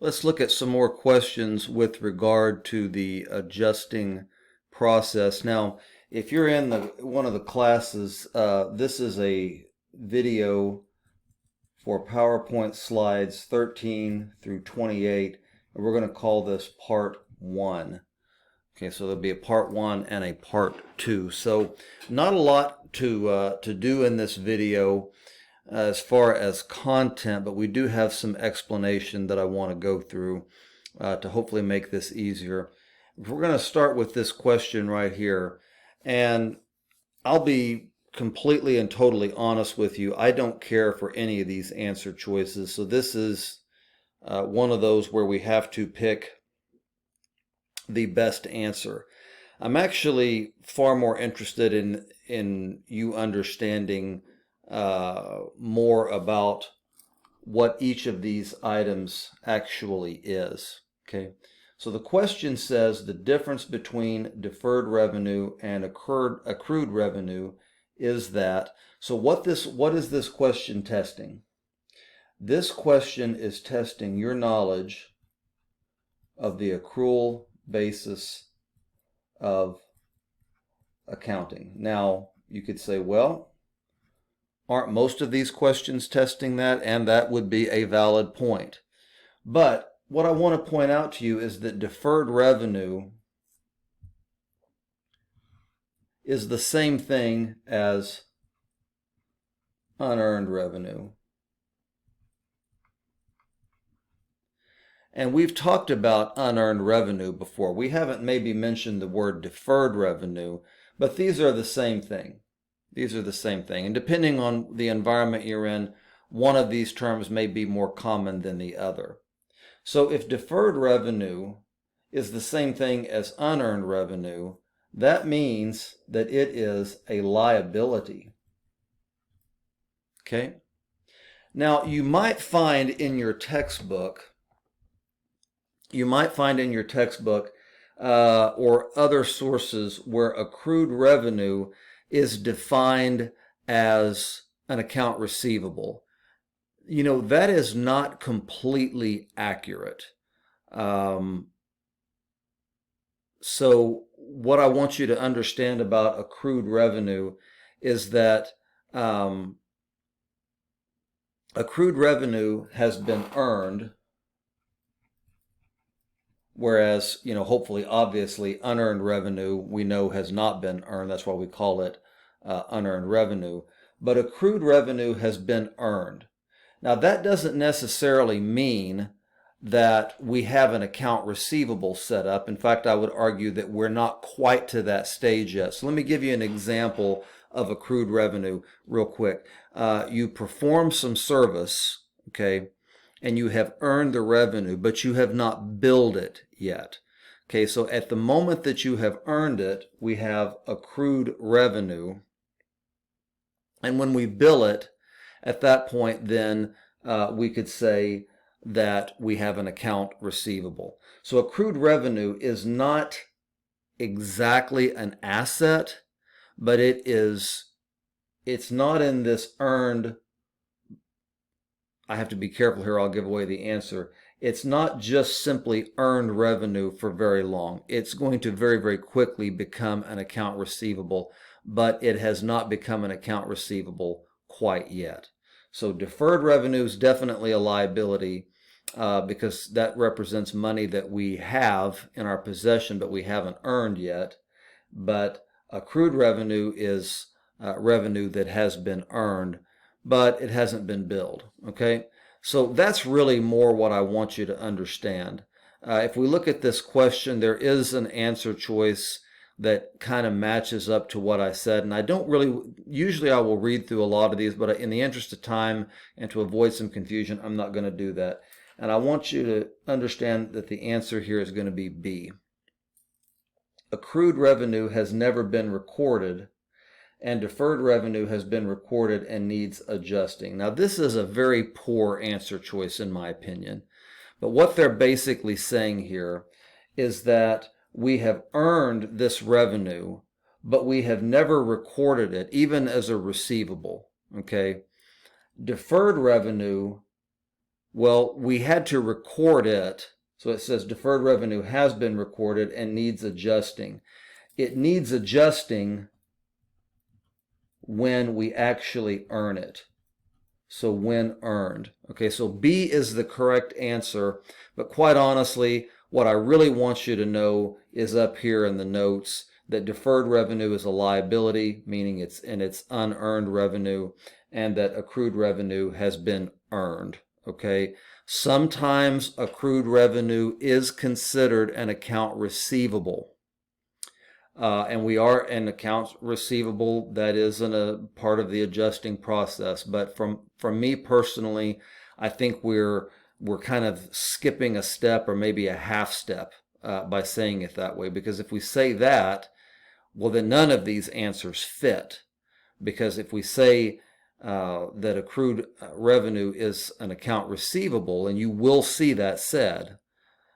Let's look at some more questions with regard to the adjusting process. Now, if you're in one of the classes, this is a video for PowerPoint slides 13 through 28, and we're going to call this part 1. Okay, so there'll be a part 1 and a part 2. So not a lot to do in this video as far as content, but we do have some explanation that I want to go through to hopefully make this easier. We're going to start with this question right here, and I'll be completely and totally honest with you. I don't care for any of these answer choices, so this is one of those where we have to pick the best answer. I'm actually far more interested in you understanding more about what each of these items actually is. Okay, so the question says the difference between deferred revenue and accrued revenue is that. So what is this question testing? This question is testing your knowledge of the accrual basis of accounting. Now, you could say, well, aren't most of these questions testing that? And that would be a valid point. But what I want to point out to you is that deferred revenue is the same thing as unearned revenue. And we've talked about unearned revenue before. We haven't maybe mentioned the word deferred revenue, but these are the same thing. These are the same thing. And depending on the environment you're in, one of these terms may be more common than the other. So if deferred revenue is the same thing as unearned revenue, that means that it is a liability. Okay? Now, you might find in your textbook, or other sources where accrued revenue is defined as an account receivable. You know, that is not completely accurate. So what I want you to understand about accrued revenue is that accrued revenue has been earned, whereas, you know, hopefully, obviously, unearned revenue we know has not been earned. That's why we call it unearned revenue. But accrued revenue has been earned. Now, that doesn't necessarily mean that we have an account receivable set up. In fact, I would argue that we're not quite to that stage yet. So let me give you an example of accrued revenue real quick. You perform some service, okay, and you have earned the revenue, but you have not billed it yet. Okay, so at the moment that you have earned it, we have accrued revenue. And when we bill it, at that point, then we could say that we have an account receivable. So accrued revenue is not exactly an asset, but it's not in this earned. I have to be careful here, I'll give away the answer. It's not just simply earned revenue for very long. It's going to very, very quickly become an account receivable, but it has not become an account receivable quite yet. So deferred revenue is definitely a liability because that represents money that we have in our possession but we haven't earned yet. But accrued revenue is revenue that has been earned, but it hasn't been billed. Okay, so that's really more what I want you to understand. If we look at this question, there is an answer choice that kind of matches up to what I said, and I don't really, usually I will read through a lot of these, but in the interest of time and to avoid some confusion, I'm not going to do that. And I want you to understand that the answer here is going to be B. Accrued revenue has never been recorded, and deferred revenue has been recorded and needs adjusting. Now, this is a very poor answer choice in my opinion, but what they're basically saying here is that we have earned this revenue, but we have never recorded it, even as a receivable. Okay? Deferred revenue Well, we had to record it. So it says deferred revenue has been recorded and needs adjusting. It needs adjusting when we actually earn it. So when earned. Okay, so B is the correct answer, but quite honestly, what I really want you to know is up here in the notes that deferred revenue is a liability, meaning it's unearned revenue, and that accrued revenue has been earned. Okay, sometimes accrued revenue is considered an account receivable. And we are an accounts receivable that isn't a part of the adjusting process. But from me personally, I think we're kind of skipping a step or maybe a half step by saying it that way. Because if we say that, well, then none of these answers fit. Because if we say that accrued revenue is an account receivable, and you will see that said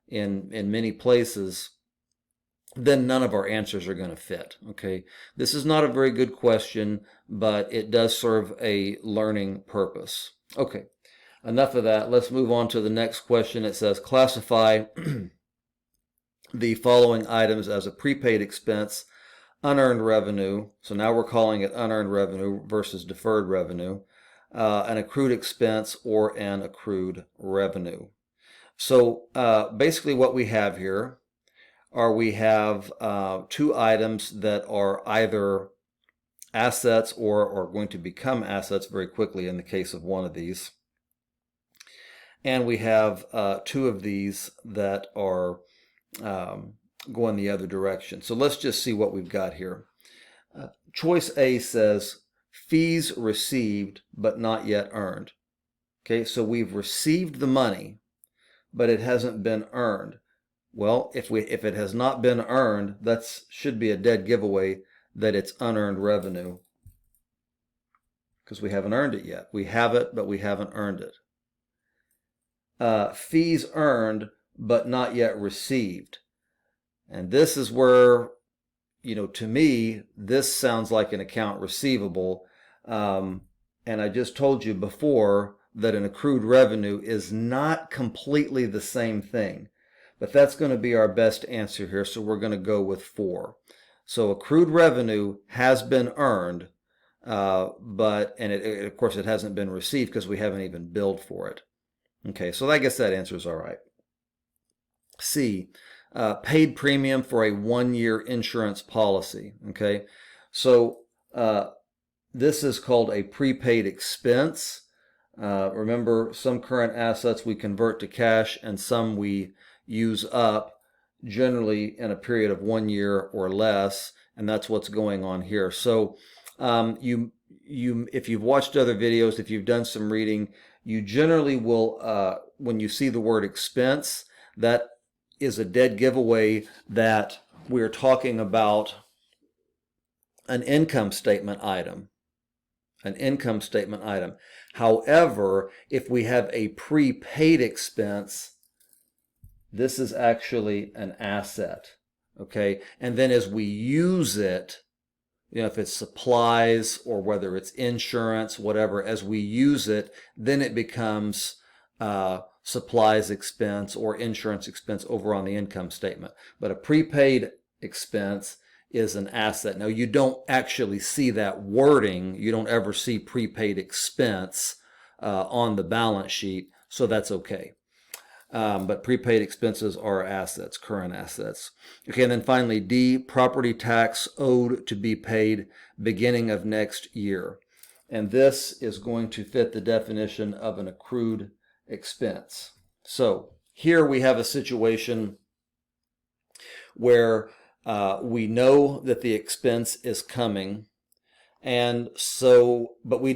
in many places, then none of our answers are going to fit. Okay, this is not a very good question, but it does serve a learning purpose. Okay, enough of that. Let's move on to the next question. It says classify the following items as a prepaid expense, unearned revenue. So now we're calling it unearned revenue versus deferred revenue, an accrued expense, or an accrued revenue. So basically what we have here are we have two items that are either assets or are going to become assets very quickly in the case of one of these. And we have two of these that are going the other direction. So let's just see what we've got here. Choice A says fees received but not yet earned. Okay, so we've received the money, but it hasn't been earned. Well, if it has not been earned, that should be a dead giveaway that it's unearned revenue because we haven't earned it yet. We have it, but we haven't earned it. Fees earned, but not yet received. And this is where, to me, this sounds like an account receivable. And I just told you before that an accrued revenue is not completely the same thing. But that's going to be our best answer here, so we're going to go with 4. So accrued revenue has been earned, but of course it hasn't been received because we haven't even billed for it. Okay, so I guess that answer is all right. C, paid premium for a 1-year insurance policy. Okay, so this is called a prepaid expense. Remember, some current assets we convert to cash and some we use up, generally in a period of 1 year or less, and that's what's going on here. So if you've watched other videos, if you've done some reading, you generally will, when you see the word expense, that is a dead giveaway that we're talking about an income statement item. An income statement item. However, if we have a prepaid expense, this is actually an asset. Okay, and then as we use it, if it's supplies or whether it's insurance, whatever, as we use it, then it becomes supplies expense or insurance expense over on the income statement. But a prepaid expense is an asset. Now, you don't actually see that wording. You don't ever see prepaid expense on the balance sheet, so that's okay. But prepaid expenses are assets, current assets. Okay, and then finally, D, property tax owed to be paid beginning of next year. And this is going to fit the definition of an accrued expense. So here we have a situation where we know that the expense is coming, and so, but we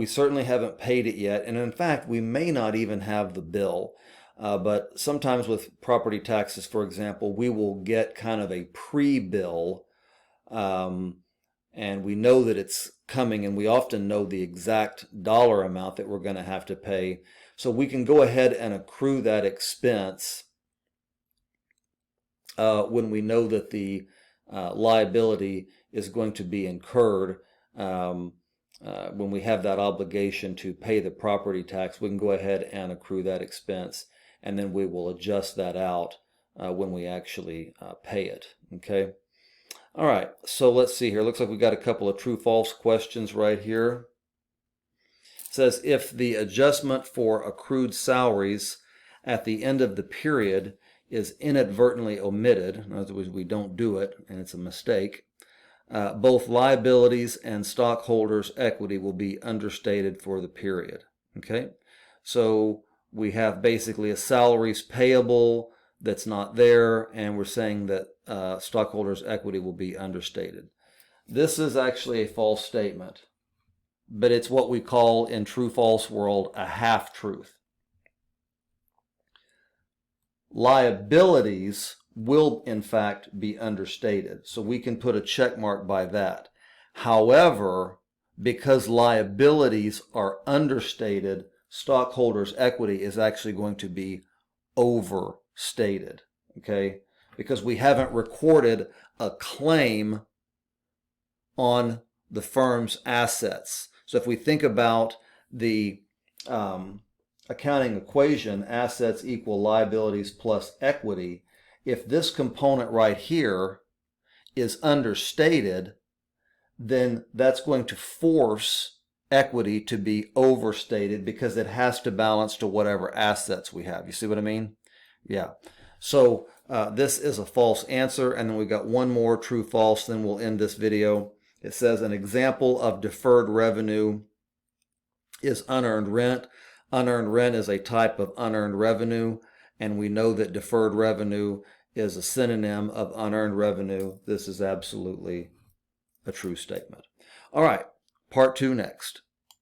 certainly haven't paid it yet, and in fact, we may not even have the bill. But sometimes with property taxes, for example, we will get kind of a pre-bill, and we know that it's coming, and we often know the exact dollar amount that we're going to have to pay. So we can go ahead and accrue that expense when we know that the liability is going to be incurred when we have that obligation to pay the property tax, we can go ahead and accrue that expense, and then we will adjust that out when we actually pay it. Okay. All right. So let's see here. Looks like we got a couple of true/false questions right here. It says if the adjustment for accrued salaries at the end of the period is inadvertently omitted, in other words, we don't do it and it's a mistake, both liabilities and stockholders' equity will be understated for the period. Okay, so we have basically a salaries payable that's not there, and we're saying that stockholders' equity will be understated. This is actually a false statement, but it's what we call in true-false world a half-truth. Liabilities will in fact be understated, so we can put a check mark by that. However, because liabilities are understated, stockholders' equity is actually going to be overstated, okay? Because we haven't recorded a claim on the firm's assets. So if we think about the accounting equation, assets equal liabilities plus equity, if this component right here is understated, then that's going to force equity to be overstated because it has to balance to whatever assets we have. You see what I mean? Yeah. So this is a false answer, and then we've got one more true/false, then we'll end this video. It says an example of deferred revenue is unearned rent. Unearned rent is a type of unearned revenue, and we know that deferred revenue is a synonym of unearned revenue. This is absolutely a true statement. All right, part 2 next.